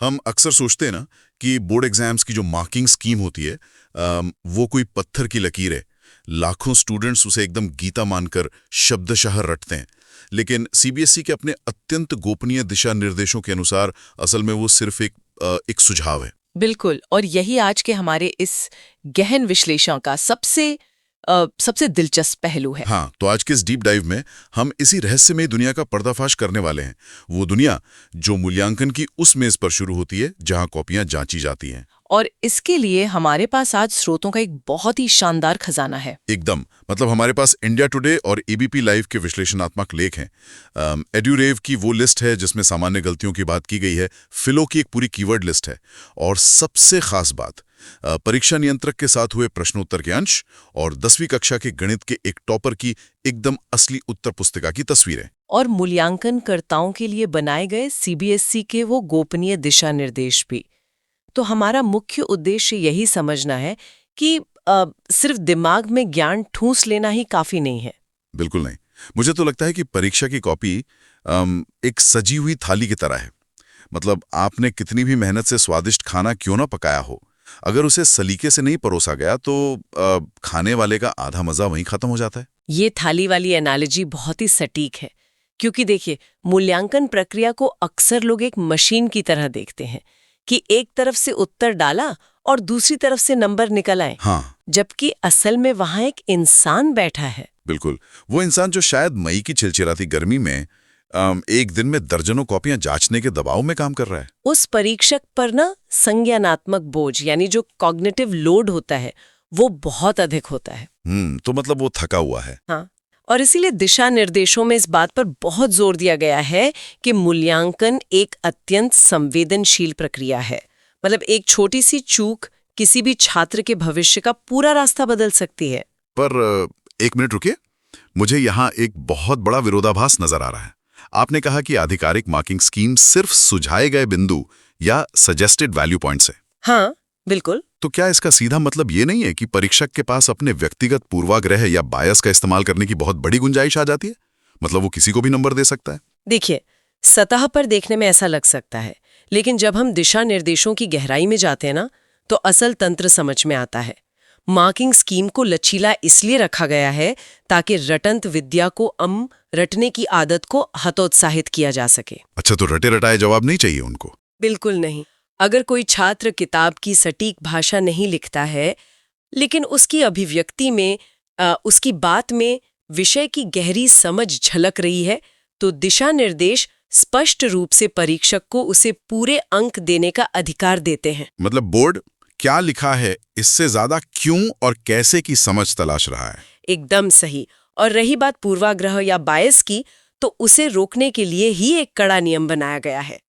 हम अक्सर सोचते हैं ना कि बोर्ड एग्जाम्स की जो मार्किंग स्कीम होती है वो कोई पत्थर की लकीर है। लाखों स्टूडेंट्स उसे एकदम गीता मानकर शब्दशः रटते हैं। लेकिन सीबीएसई के अपने अत्यंत गोपनीय दिशा निर्देशों के अनुसार असल में वो सिर्फ एक सुझाव है। बिल्कुल, और यही आज के हमारे इस गहन विश्लेषण का सबसे दिलचस्प पहलू है। हाँ, तो आज के इस डीप डाइव में हम इसी रहस्यमय दुनिया का पर्दाफाश करने वाले हैं। वो दुनिया जो मूल्यांकन की उस मेज पर शुरू होती है जहां कॉपियां जांची जाती हैं। और इसके लिए हमारे पास आज स्रोतों का एक बहुत ही शानदार खजाना है। एकदम, मतलब हमारे पास इंडिया टुडे और एबीपी लाइव के विश्लेषणात्मक लेख हैं। एड्यूरेव की वो लिस्ट है जिसमें सामान्य गलतियों की बात की गई है। फिलो की एक पूरी कीवर्ड लिस्ट है। और सबसे खास बात, परीक्षा नियंत्रक के साथ हुए प्रश्नोत्तर के अंश और 10वीं कक्षा के गणित के एक टॉपर की एकदम असली उत्तर पुस्तिका की तस्वीरें। और मूल्यांकनकर्ताओं के लिए बनाए गए सीबीएसई के वो गोपनीय दिशा निर्देश भी। तो हमारा मुख्य उद्देश्य यही समझना है कि सिर्फ दिमाग में ज्ञान ठूंस लेना ही काफी नहीं है। बिल्कुल नहीं। मुझे तो लगता है कि परीक्षा की कॉपी एक सजी हुई थाली की तरह है। मतलब आपने कितनी भी मेहनत से स्वादिष्ट खाना क्यों ना पकाया हो, अगर उसे सलीके से नहीं परोसा गया तो खाने वाले का आधा मजा वहीं खत्म हो जाता है। ये थाली वाली एनालॉजी बहुत ही सटीक है, क्योंकि देखिए, मूल्यांकन प्रक्रिया को अक्सर लोग एक मशीन की तरह देखते हैं कि एक तरफ से उत्तर डाला और दूसरी तरफ से नंबर निकल आए। हाँ, जबकि असल में वहां एक इंसान बैठा है। बिल्कुल। वो इंसान जो शायद मई की चिलचिलाती गर्मी में एक दिन में दर्जनों कॉपियां जांचने के दबाव में काम कर रहा है। उस परीक्षक पर ना संज्ञानात्मक बोझ यानी जो कॉग्निटिव लोड होता है वो बहुत अधिक होता है। तो मतलब वो थका हुआ है। हाँ, और इसीलिए दिशा निर्देशों में इस बात पर बहुत जोर दिया गया है कि मूल्यांकन एक अत्यंत संवेदनशील प्रक्रिया है। मतलब एक छोटी सी चूक किसी भी छात्र के भविष्य का पूरा रास्ता बदल सकती है। पर एक मिनट रुकिए, मुझे यहाँ एक बहुत बड़ा विरोधाभास नजर आ रहा है। आपने कहा कि आधिकारिक मार्किंग स्कीम सिर्फ सुझाए गए बिंदु या सजेस्टेड वैल्यू पॉइंट्स है। हाँ, बिल्कुल। तो क्या इसका सीधा मतलब ये नहीं है कि परीक्षक के पास अपने व्यक्तिगत पूर्वाग्रह या बायस का इस्तेमाल करने की बहुत बड़ी गुंजाइश आ जाती है? मतलब वो किसी को भी नंबर दे सकता है? देखिए, सतह पर देखने में ऐसा लग सकता है, लेकिन जब हम दिशा निर्देशों की गहराई में जाते हैं ना, तो असल तंत्र समझ में आता है। मार्किंग स्कीम को लचीला इसलिए रखा गया है ताकि रटंत विद्या को रटने की आदत को हतोत्साहित किया जा सके। अच्छा, तो रटे रटाए जवाब नहीं चाहिए उनको? बिल्कुल नहीं। अगर कोई छात्र किताब की सटीक भाषा नहीं लिखता है, लेकिन उसकी अभिव्यक्ति में, उसकी बात में विषय की गहरी समझ झलक रही है, तो दिशा निर्देश स्पष्ट रूप से परीक्षक को उसे पूरे अंक देने का अधिकार देते हैं। मतलब बोर्ड क्या लिखा है इससे ज्यादा क्यों और कैसे की समझ तलाश रहा है। एकदम सही। और रही बात पूर्वाग्रह या बायस की, तो उसे रोकने के लिए ही एक कड़ा नियम बनाया गया है।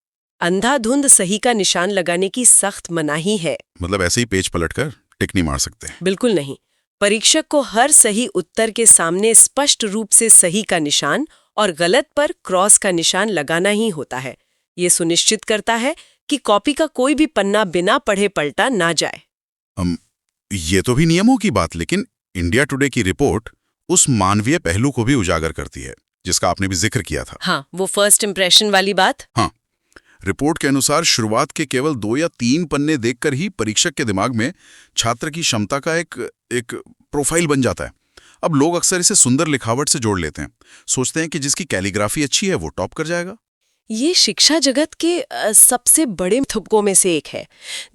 अंधाधुंध सही का निशान लगाने की सख्त मनाही है। मतलब ऐसे ही पेज पलटकर टिक नहीं मार सकते? बिल्कुल नहीं। परीक्षक को हर सही उत्तर के सामने स्पष्ट रूप से सही का निशान और गलत पर क्रॉस का निशान लगाना ही होता है। ये सुनिश्चित करता है कि कॉपी का कोई भी पन्ना बिना पढ़े पलटा ना जाए। ये तो भी नियमों की बात, लेकिन इंडिया टुडे की रिपोर्ट उस मानवीय पहलू को भी उजागर करती है जिसका आपने भी जिक्र किया था। हाँ, वो फर्स्ट इंप्रेशन वाली बात। हाँ, रिपोर्ट के अनुसार शुरुआत के केवल 2 या 3 पन्ने देखकर ही परीक्षक के दिमाग में छात्र की क्षमता का एक प्रोफाइल बन जाता है। अब लोग अक्सर इसे सुंदर लिखावट से जोड़ लेते हैं, सोचते हैं कि जिसकी कैलीग्राफी अच्छी है वो टॉप कर जाएगा। ये शिक्षा जगत के सबसे बड़े थुपकों में से एक है।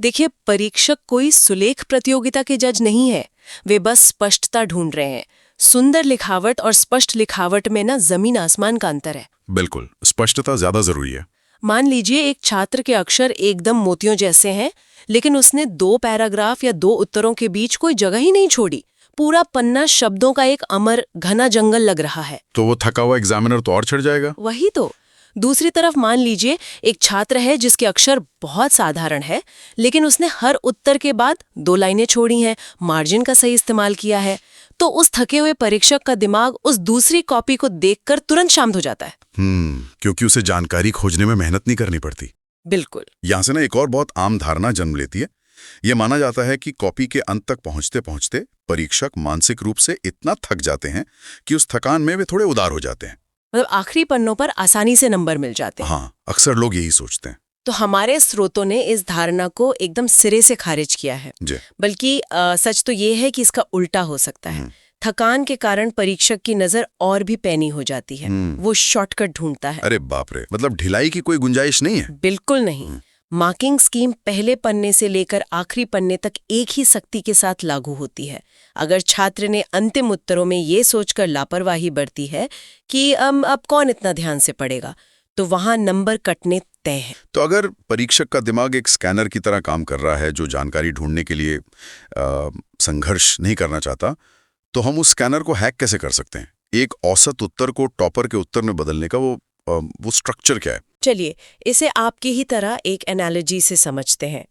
देखिए, परीक्षक कोई सुलेख प्रतियोगिता के जज नहीं है। वे बस स्पष्टता ढूंढ रहे हैं। सुंदर लिखावट और स्पष्ट लिखावट में ना जमीन आसमान का अंतर है। बिल्कुल, स्पष्टता ज्यादा जरूरी है। मान लीजिए एक छात्र के अक्षर एकदम मोतियों जैसे हैं, लेकिन उसने 2 पैराग्राफ या 2 उत्तरों के बीच कोई जगह ही नहीं छोड़ी। पूरा पन्ना शब्दों का एक अमर घना जंगल लग रहा है। तो वो थका हुआ एग्जामिनर तो और चढ़ जाएगा। वही तो। दूसरी तरफ मान लीजिए एक छात्र है जिसके अक्षर बहुत साधारण है, लेकिन उसने हर उत्तर के बाद 2 लाइनें छोड़ी हैं, मार्जिन का सही इस्तेमाल किया है। तो उस थके हुए परीक्षक का दिमाग उस दूसरी कॉपी को देखकर तुरंत शांत हो जाता है। क्योंकि उसे जानकारी खोजने में मेहनत नहीं करनी पड़ती। बिल्कुल। यहां से ना एक और बहुत आम धारणा जन्म लेती है। यह माना जाता है कि कॉपी के अंत तक पहुंचते पहुंचते परीक्षक मानसिक रूप से इतना थक जाते हैं कि उस थकान में वे थोड़े उदार हो जाते हैं। मतलब आखिरी पन्नों पर आसानी से नंबर मिल जाते हैं। हाँ, अक्सर लोग यही सोचते हैं। तो हमारे स्रोतों ने इस धारणा को एकदम सिरे से खारिज किया है। जी। बल्कि सच तो ये है कि इसका उल्टा हो सकता है। थकान के कारण परीक्षक की नजर और भी पैनी हो जाती है, वो शॉर्टकट ढूंढता है। अरे बाप रे, मतलब ढिलाई की कोई गुंजाइश नहीं है। बिल्कुल नहीं। मार्किंग स्कीम पहले पन्ने से लेकर आखिरी पन्ने तक एक ही सख्ती के साथ लागू होती है। अगर छात्र ने अंतिम उत्तरों में ये सोचकर लापरवाही बरती है कि अब कौन इतना ध्यान से पढ़ेगा, तो वहां नंबर कटने तय हैं। तो अगर परीक्षक का दिमाग एक स्कैनर की तरह काम कर रहा है जो जानकारी ढूंढने के लिए संघर्ष नहीं करना चाहता, तो हम उस स्कैनर को हैक कैसे कर सकते हैं? एक औसत उत्तर को टॉपर के उत्तर में बदलने का वो स्ट्रक्चर क्या है? चलिए इसे आपकी ही तरह एक एनालॉजी से समझते हैं।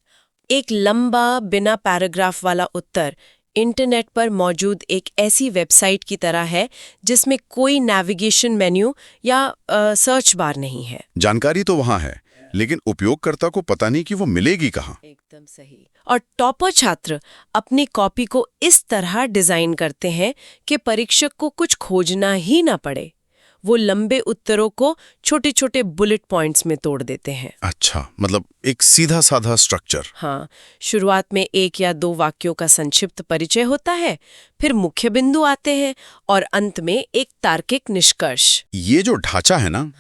एक लंबा बिना पैराग्राफ वाला उत्तर इंटरनेट पर मौजूद एक ऐसी वेबसाइट की तरह है जिसमें कोई नेविगेशन मेन्यू या सर्च बार नहीं है। जानकारी तो वहां है, लेकिन उपयोगकर्ता को पता नहीं कि वो मिलेगी कहाँ। एकदम सही। और टॉपर छात्र अपनी कॉपी को इस तरह डिजाइन करते हैं कि परीक्षक को कुछ खोजना ही ना पड़े। वो लंबे उत्तरों को छोटे छोटे बुलेट पॉइंट्स में तोड़ देते हैं। अच्छा, मतलब एक सीधा साधा स्ट्रक्चर। हाँ, शुरुआत में 1 या 2 वाक्यों का संक्षिप्त परिचय होता है, फिर मुख्य बिंदु आते हैं और अंत में एक तार्किक निष्कर्ष। ये जो ढांचा है ना,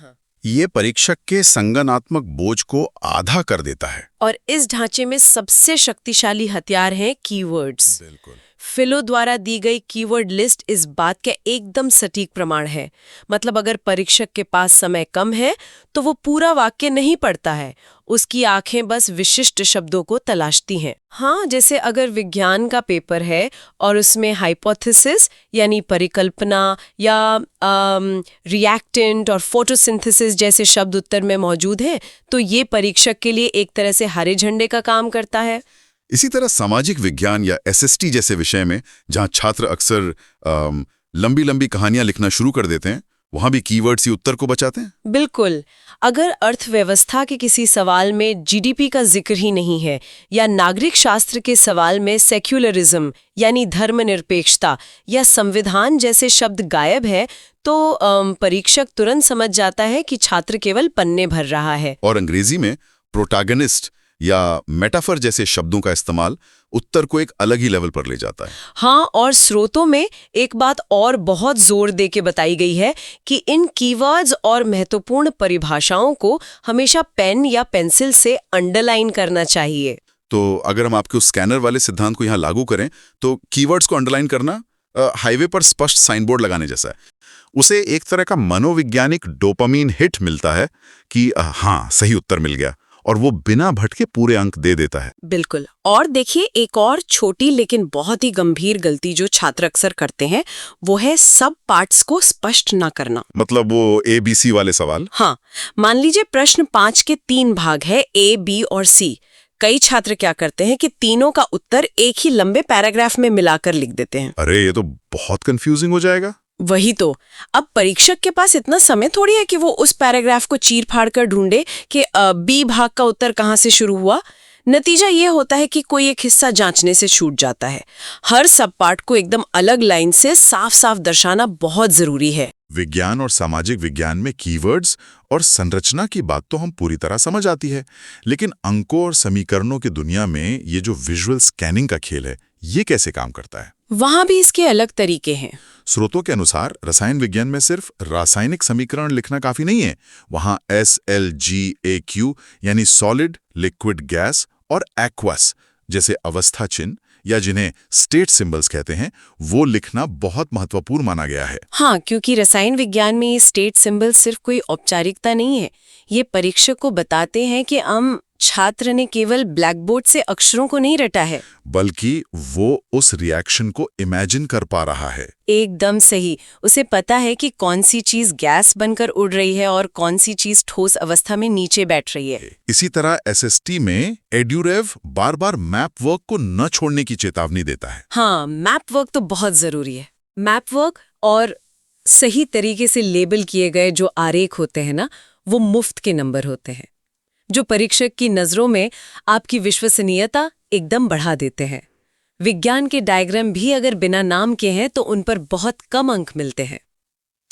ये परीक्षक के संगनात्मक बोझ को आधा कर देता है। और इस ढांचे में सबसे शक्तिशाली हथियार हैं कीवर्ड्स। बिल्कुल। फिलो द्वारा दी गई कीवर्ड लिस्ट इस बात का एकदम सटीक प्रमाण है। मतलब अगर परीक्षक के पास समय कम है तो वो पूरा वाक्य नहीं पढ़ता है, उसकी आंखें बस विशिष्ट शब्दों को तलाशती हैं। हाँ, जैसे अगर विज्ञान का पेपर है और उसमें हाइपोथेसिस यानी परिकल्पना या रिएक्टेंट और फोटोसिंथेसिस जैसे शब्द उत्तर में मौजूद हैं, तो ये परीक्षक के लिए एक तरह से हरे झंडे का काम करता है। इसी तरह सामाजिक विज्ञान या एसएसटी जैसे विषय में, जहां छात्र अक्सर लंबी लंबी कहानियां लिखना शुरू कर देते हैं, वहां भी कीवर्ड्स ही उत्तर को बचाते हैं। बिल्कुल। अगर अर्थव्यवस्था के किसी सवाल में जीडीपी का जिक्र ही नहीं है या नागरिक शास्त्र के सवाल में सेक्युलरिज्म यानी धर्मनिरपेक्षता या संविधान जैसे शब्द गायब है, तो परीक्षक तुरंत समझ जाता है कि छात्र केवल पन्ने भर रहा है। और अंग्रेजी में प्रोटैगनिस्ट या मेटाफर जैसे शब्दों का इस्तेमाल उत्तर को एक अलग ही लेवल पर ले जाता है। हाँ, और स्रोतों में एक बात और बहुत जोर दे के बताई गई है कि इन कीवर्ड्स और महत्वपूर्ण परिभाषाओं को हमेशा पेन या पेंसिल से अंडरलाइन करना चाहिए। तो अगर हम आपके उस स्कैनर वाले सिद्धांत को यहाँ लागू करें, तो कीवर्ड्स को अंडरलाइन करना हाईवे पर स्पष्ट साइन बोर्ड लगाने जैसा है। उसे एक तरह का मनोवैज्ञानिक डोपामीन हिट मिलता है कि हाँ, सही उत्तर मिल गया, और वो बिना भटके पूरे अंक दे देता है। बिल्कुल। और देखिए, एक और छोटी लेकिन बहुत ही गंभीर गलती जो छात्र अक्सर करते हैं, वो है सब पार्ट्स को स्पष्ट ना करना। मतलब वो ABC वाले सवाल। हाँ, मान लीजिए प्रश्न 5 के 3 भाग है, A, B और C। कई छात्र क्या करते हैं कि तीनों का उत्तर एक ही लंबे पैराग्राफ में मिलाकर लिख देते हैं। अरे, ये तो बहुत कंफ्यूजिंग हो जाएगा। वही तो। अब परीक्षक के पास इतना समय थोड़ी है कि वो उस पैराग्राफ को चीर फाड़ कर ढूंढे कि बी भाग का उत्तर कहाँ से शुरू हुआ। नतीजा ये होता है कि कोई एक हिस्सा जांचने से छूट जाता है। हर सब पार्ट को एकदम अलग लाइन से साफ साफ दर्शाना बहुत जरूरी है। विज्ञान और सामाजिक विज्ञान में कीवर्ड्स और संरचना की बात तो हम पूरी तरह समझ आती है, लेकिन अंकों और समीकरणों की दुनिया में ये जो विजुअल स्कैनिंग का खेल है, ये कैसे काम करता है? वहां भी इसके अलग तरीके हैं। स्रोतों के अनुसार रसायन विज्ञान में सिर्फ रासायनिक समीकरण लिखना काफी नहीं है। वहां SLGAQ यानी सॉलिड, लिक्विड, गैस और एक्वस जैसे अवस्था चिन्ह या जिन्हें स्टेट सिंबल्स कहते हैं, वो लिखना बहुत महत्वपूर्ण माना गया है। हाँ, क्योंकि रसायन विज्ञान में ये स्टेट सिंबल सिर्फ कोई औपचारिकता नहीं है। ये परीक्षक को बताते हैं कि छात्र ने केवल ब्लैक बोर्ड से अक्षरों को नहीं रटा है, बल्कि वो उस रिएक्शन को इमेजिन कर पा रहा है। एकदम सही। उसे पता है कि कौन सी चीज गैस बनकर उड़ रही है और कौन सी चीज ठोस अवस्था में नीचे बैठ रही है। इसी तरह SST में एड्यूरेव बार बार मैप वर्क को न छोड़ने की चेतावनी देता है। हाँ, मैप वर्क तो बहुत जरूरी है। मैप वर्क और सही तरीके से लेबल किए गए जो आरेख होते हैं ना, वो मुफ्त के नंबर होते हैं, जो परीक्षक की नजरों में आपकी विश्वसनीयता एकदम बढ़ा देते हैं। विज्ञान के डायग्राम भी अगर बिना नाम के हैं तो उन पर बहुत कम अंक मिलते हैं।